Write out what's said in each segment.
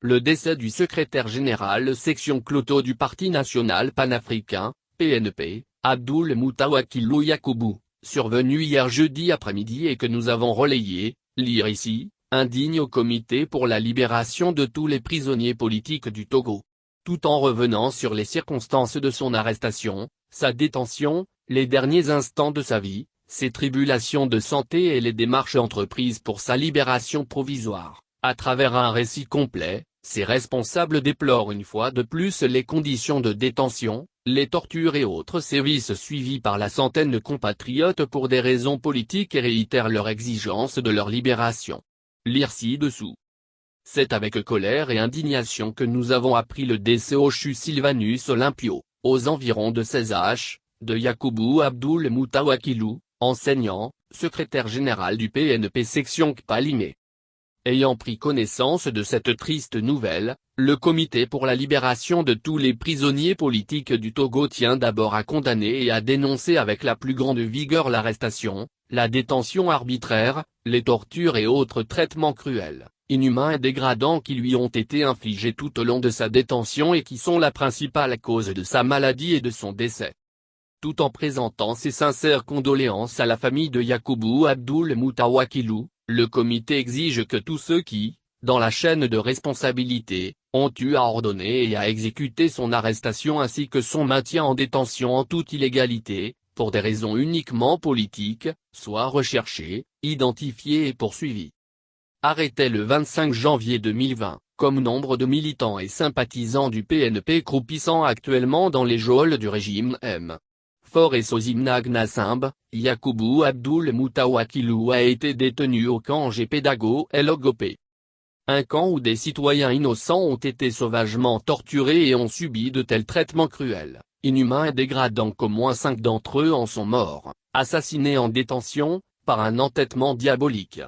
le décès du secrétaire général section Cloto du Parti national panafricain, PNP, Abdoul Moutawakilou Yacoubou, survenu hier jeudi après-midi et que nous avons relayé, lire ici, indigne au comité pour la libération de tous les prisonniers politiques du Togo. Tout en revenant sur les circonstances de son arrestation, sa détention, les derniers instants de sa vie, ses tribulations de santé et les démarches entreprises pour sa libération provisoire. À travers un récit complet, ses responsables déplorent une fois de plus les conditions de détention, les tortures et autres sévices suivis par la centaine de compatriotes pour des raisons politiques et réitèrent leur exigence de leur libération. Lire ci-dessous. C'est avec colère et indignation que nous avons appris le décès au CHU Sylvanus Olympio, aux environs de 16 h, de Yacoubou Abdoul Moutawakilou, enseignant, secrétaire général du PNP section Kpalimé. Ayant pris connaissance de cette triste nouvelle, le comité pour la libération de tous les prisonniers politiques du Togo tient d'abord à condamner et à dénoncer avec la plus grande vigueur l'arrestation, la détention arbitraire, les tortures et autres traitements cruels, inhumains et dégradants qui lui ont été infligés tout au long de sa détention et qui sont la principale cause de sa maladie et de son décès. Tout en présentant ses sincères condoléances à la famille de Yacoubou Abdoul Moutawakilou, le comité exige que tous ceux qui, dans la chaîne de responsabilité, ont eu à ordonner et à exécuter son arrestation ainsi que son maintien en détention en toute illégalité, pour des raisons uniquement politiques, soient recherchés, identifiés et poursuivis. Arrêté le 25 janvier 2020, comme nombre de militants et sympathisants du PNP croupissant actuellement dans les geôles du régime M. Fort et Sozimna Gnassimbe, Yacoubou Abdoul Moutawakilou a été détenu au camp Gpédago El Ogopé. Un camp où des citoyens innocents ont été sauvagement torturés et ont subi de tels traitements cruels, inhumains et dégradants qu'au moins 5 d'entre eux en sont morts, assassinés en détention, par un entêtement diabolique.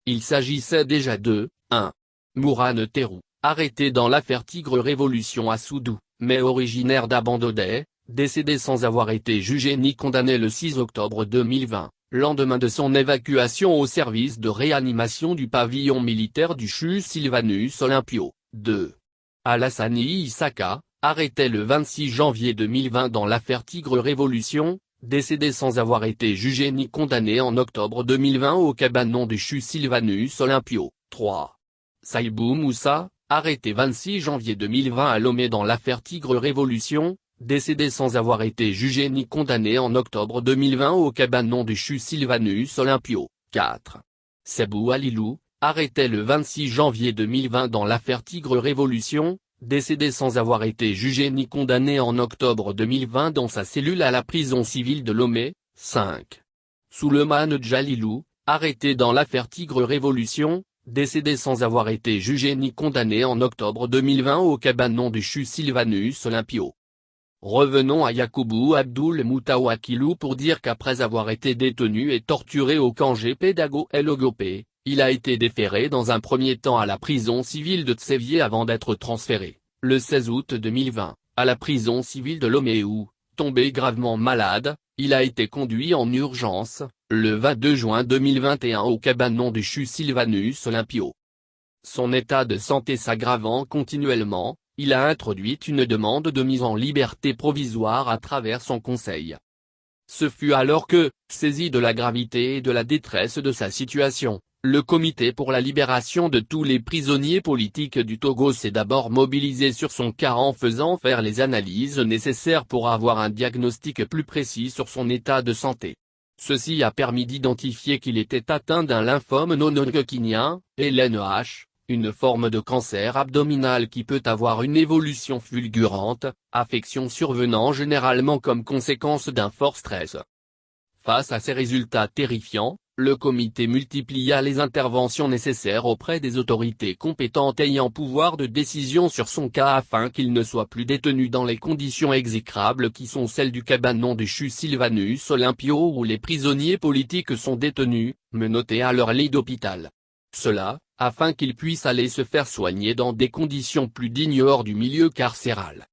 Il s'agissait déjà de 1. Mourane Terrou, arrêté dans l'affaire Tigre Révolution à Soudou, mais originaire d'Abandodé, décédé sans avoir été jugé ni condamné le 6 octobre 2020, lendemain de son évacuation au service de réanimation du pavillon militaire du CHU Sylvanus Olympio. 2. Alassani Issaka, arrêté le 26 janvier 2020 dans l'affaire Tigre Révolution, décédé sans avoir été jugé ni condamné en octobre 2020 au cabanon du CHU Sylvanus Olympio. 3. Saïbou Moussa, arrêté 26 janvier 2020 à Lomé dans l'affaire Tigre Révolution, décédé sans avoir été jugé ni condamné en octobre 2020 au cabanon du CHU Sylvanus Olympio. 4. Sebou Alilou, arrêté le 26 janvier 2020 dans l'affaire Tigre Révolution, décédé sans avoir été jugé ni condamné en octobre 2020 dans sa cellule à la prison civile de Lomé. 5. Souleymane Djalilou, arrêté dans l'affaire Tigre Révolution, décédé sans avoir été jugé ni condamné en octobre 2020 au cabanon du CHU Sylvanus Olympio. Revenons à Yacoubou Abdoul Moutawakilou pour dire qu'après avoir été détenu et torturé au camp Gpédago El Ogopé, il a été déféré dans un premier temps à la prison civile de Tsévié avant d'être transféré, le 16 août 2020, à la prison civile de Lomé où, tombé gravement malade, il a été conduit en urgence, le 22 juin 2021 au cabanon du CHU Sylvanus Olympio. Son état de santé s'aggravant continuellement, il a introduit une demande de mise en liberté provisoire à travers son conseil. Ce fut alors que, saisi de la gravité et de la détresse de sa situation, le comité pour la libération de tous les prisonniers politiques du Togo s'est d'abord mobilisé sur son cas en faisant faire les analyses nécessaires pour avoir un diagnostic plus précis sur son état de santé. Ceci a permis d'identifier qu'il était atteint d'un lymphome non-Hodgkinien, LNH, une forme de cancer abdominal qui peut avoir une évolution fulgurante, affection survenant généralement comme conséquence d'un fort stress. Face à ces résultats terrifiants, le comité multiplia les interventions nécessaires auprès des autorités compétentes ayant pouvoir de décision sur son cas afin qu'il ne soit plus détenu dans les conditions exécrables qui sont celles du cabanon du CHU Sylvanus Olympio où les prisonniers politiques sont détenus, menottés à leur lit d'hôpital. Cela, afin qu'il puisse aller se faire soigner dans des conditions plus dignes hors du milieu carcéral.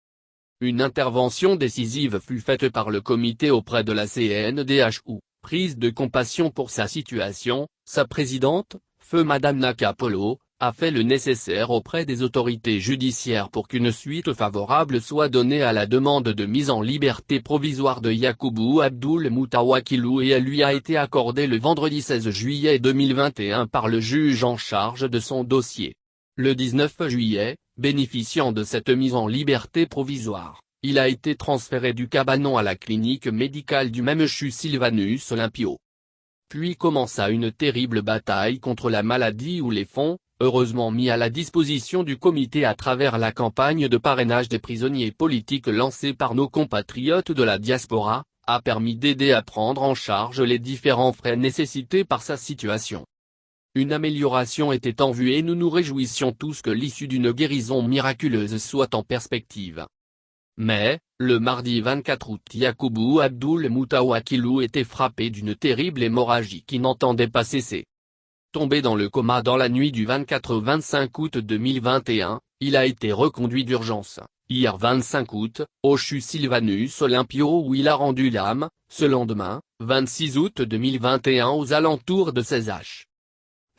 Une intervention décisive fut faite par le comité auprès de la CNDH où, prise de compassion pour sa situation, sa présidente, feu Madame Naka Polo, a fait le nécessaire auprès des autorités judiciaires pour qu'une suite favorable soit donnée à la demande de mise en liberté provisoire de Yakubu Abdul Mutawakilou et elle lui a été accordée le vendredi 16 juillet 2021 par le juge en charge de son dossier. Le 19 juillet, bénéficiant de cette mise en liberté provisoire, il a été transféré du cabanon à la clinique médicale du même CHU Sylvanus Olympio. Puis commença une terrible bataille contre la maladie où les fonds, heureusement mis à la disposition du comité à travers la campagne de parrainage des prisonniers politiques lancée par nos compatriotes de la diaspora, a permis d'aider à prendre en charge les différents frais nécessités par sa situation. Une amélioration était en vue et nous nous réjouissions tous que l'issue d'une guérison miraculeuse soit en perspective. Mais, le mardi 24 août, Yakubu Abdul Mutawakilou était frappé d'une terrible hémorragie qui n'entendait pas cesser. Tombé dans le coma dans la nuit du 24 au 25 août 2021, il a été reconduit d'urgence, hier 25 août, au CHU Sylvanus Olympio où il a rendu l'âme, ce lendemain, 26 août 2021 aux alentours de 16h.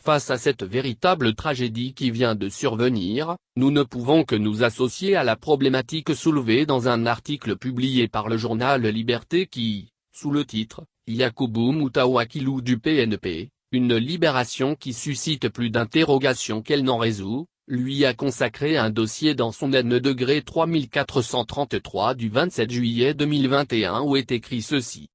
Face à cette véritable tragédie qui vient de survenir, nous ne pouvons que nous associer à la problématique soulevée dans un article publié par le journal Liberté qui, sous le titre « Yakubu Mutawakilou du PNP, une libération qui suscite plus d'interrogations qu'elle n'en résout », lui a consacré un dossier dans son N-degré 3433 du 27 juillet 2021 où est écrit ceci.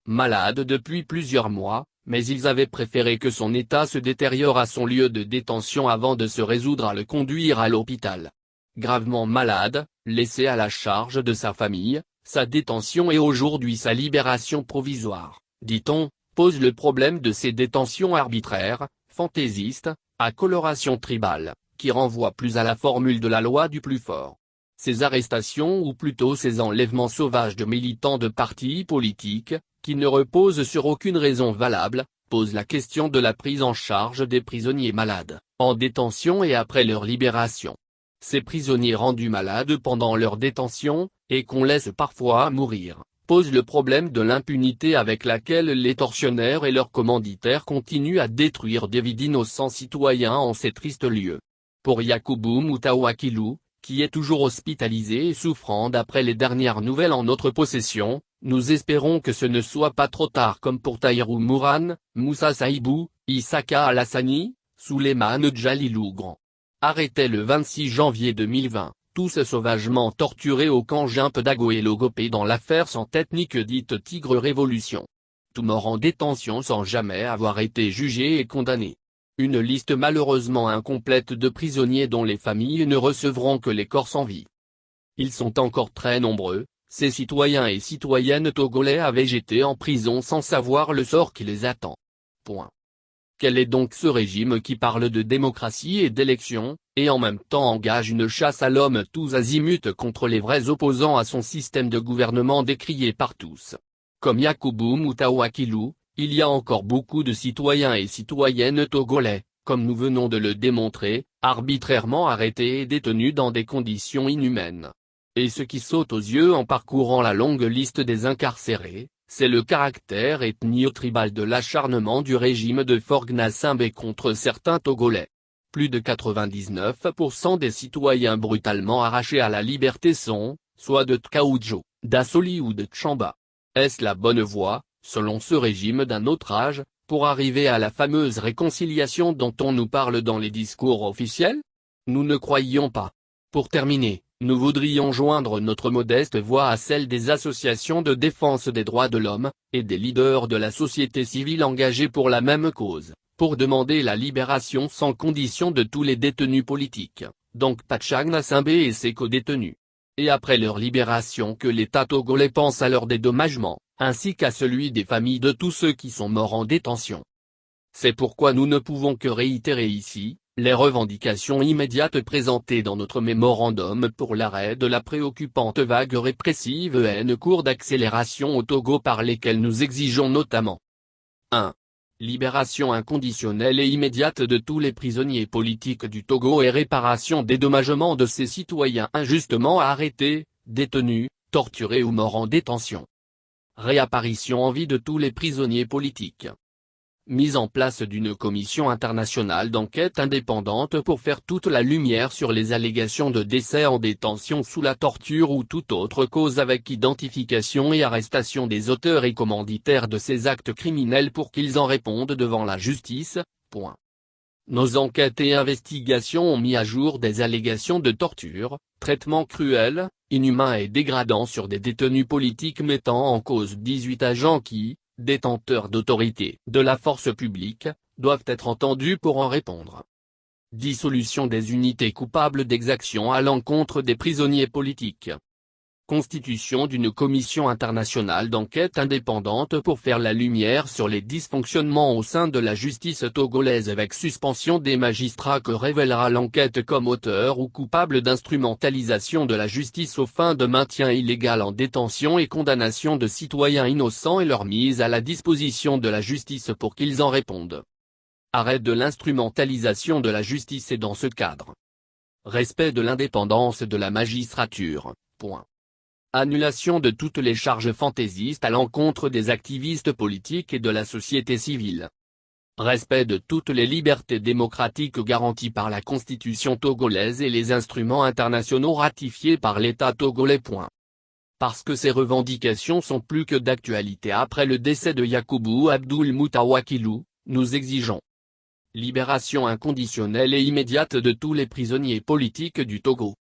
Malade depuis plusieurs mois, mais ils avaient préféré que son état se détériore à son lieu de détention avant de se résoudre à le conduire à l'hôpital. Gravement malade, laissé à la charge de sa famille, sa détention et aujourd'hui sa libération provisoire, dit-on, pose le problème de ces détentions arbitraires, fantaisistes, à coloration tribale, qui renvoient plus à la formule de la loi du plus fort. Ces arrestations ou plutôt ces enlèvements sauvages de militants de partis politiques, qui ne reposent sur aucune raison valable, posent la question de la prise en charge des prisonniers malades, en détention et après leur libération. Ces prisonniers rendus malades pendant leur détention, et qu'on laisse parfois mourir, posent le problème de l'impunité avec laquelle les tortionnaires et leurs commanditaires continuent à détruire des vies d'innocents citoyens en ces tristes lieux. Pour Yakubu Mutawakilou, qui est toujours hospitalisé et souffrant d'après les dernières nouvelles en notre possession, nous espérons que ce ne soit pas trop tard comme pour Tahirou Mourane, Moussa Saïbou, Issaka Alassani, Souleymane Djalilou Grand. Arrêtés le 26 janvier 2020, tous sauvagement torturés au camp Jimpe d'Agoé Logopé dans l'affaire sans ethnique dite Tigre Révolution. Tous morts en détention sans jamais avoir été jugés et condamnés. Une liste malheureusement incomplète de prisonniers dont les familles ne recevront que les corps sans vie. Ils sont encore très nombreux, ces citoyens et citoyennes togolais à végéter en prison sans savoir le sort qui les attend. Point. Quel est donc ce régime qui parle de démocratie et d'élection, et en même temps engage une chasse à l'homme tous azimuts contre les vrais opposants à son système de gouvernement décrié par tous? Comme Yakubu Mutawakilou, il y a encore beaucoup de citoyens et citoyennes togolais, comme nous venons de le démontrer, arbitrairement arrêtés et détenus dans des conditions inhumaines. Et ce qui saute aux yeux en parcourant la longue liste des incarcérés, c'est le caractère ethnio-tribal de l'acharnement du régime de Faure-Gnassingbé contre certains Togolais. Plus de 99% des citoyens brutalement arrachés à la liberté sont, soit de Tkaoudjo, d'Assoli ou de Tchamba. Est-ce la bonne voie, selon ce régime d'un autre âge, pour arriver à la fameuse réconciliation dont on nous parle dans les discours officiels? Nous ne croyions pas. Pour terminer, nous voudrions joindre notre modeste voix à celle des associations de défense des droits de l'homme, et des leaders de la société civile engagés pour la même cause, pour demander la libération sans condition de tous les détenus politiques, donc Pachag Gnassingbé et ses co-détenus. Et après leur libération que l'État togolais pense à leur dédommagement, ainsi qu'à celui des familles de tous ceux qui sont morts en détention. C'est pourquoi nous ne pouvons que réitérer ici, les revendications immédiates présentées dans notre mémorandum pour l'arrêt de la préoccupante vague répressive et en cours d'accélération au Togo par lesquelles nous exigeons notamment 1. Libération inconditionnelle et immédiate de tous les prisonniers politiques du Togo et réparation dédommagement de ces citoyens injustement arrêtés, détenus, torturés ou morts en détention. Réapparition en vie de tous les prisonniers politiques. mise en place d'une commission internationale d'enquête indépendante pour faire toute la lumière sur les allégations de décès en détention sous la torture ou toute autre cause avec identification et arrestation des auteurs et commanditaires de ces actes criminels pour qu'ils en répondent devant la justice. Point. Nos enquêtes et investigations ont mis à jour des allégations de torture, traitements cruels, inhumains et dégradants sur des détenus politiques mettant en cause 18 agents qui, détenteurs d'autorité de la force publique, doivent être entendus pour en répondre. Dissolution des unités coupables d'exactions à l'encontre des prisonniers politiques. Constitution d'une commission internationale d'enquête indépendante pour faire la lumière sur les dysfonctionnements au sein de la justice togolaise avec suspension des magistrats que révélera l'enquête comme auteurs ou coupables d'instrumentalisation de la justice aux fins de maintien illégal en détention et condamnation de citoyens innocents et leur mise à la disposition de la justice pour qu'ils en répondent. Arrêt de l'instrumentalisation de la justice et dans ce cadre. Respect de l'indépendance de la magistrature. Point. Annulation de toutes les charges fantaisistes à l'encontre des activistes politiques et de la société civile. Respect de toutes les libertés démocratiques garanties par la Constitution togolaise et les instruments internationaux ratifiés par l'État togolais. Parce que ces revendications sont plus que d'actualité après le décès de Yakubu Abdul Mutawakilou, nous exigeons libération inconditionnelle et immédiate de tous les prisonniers politiques du Togo.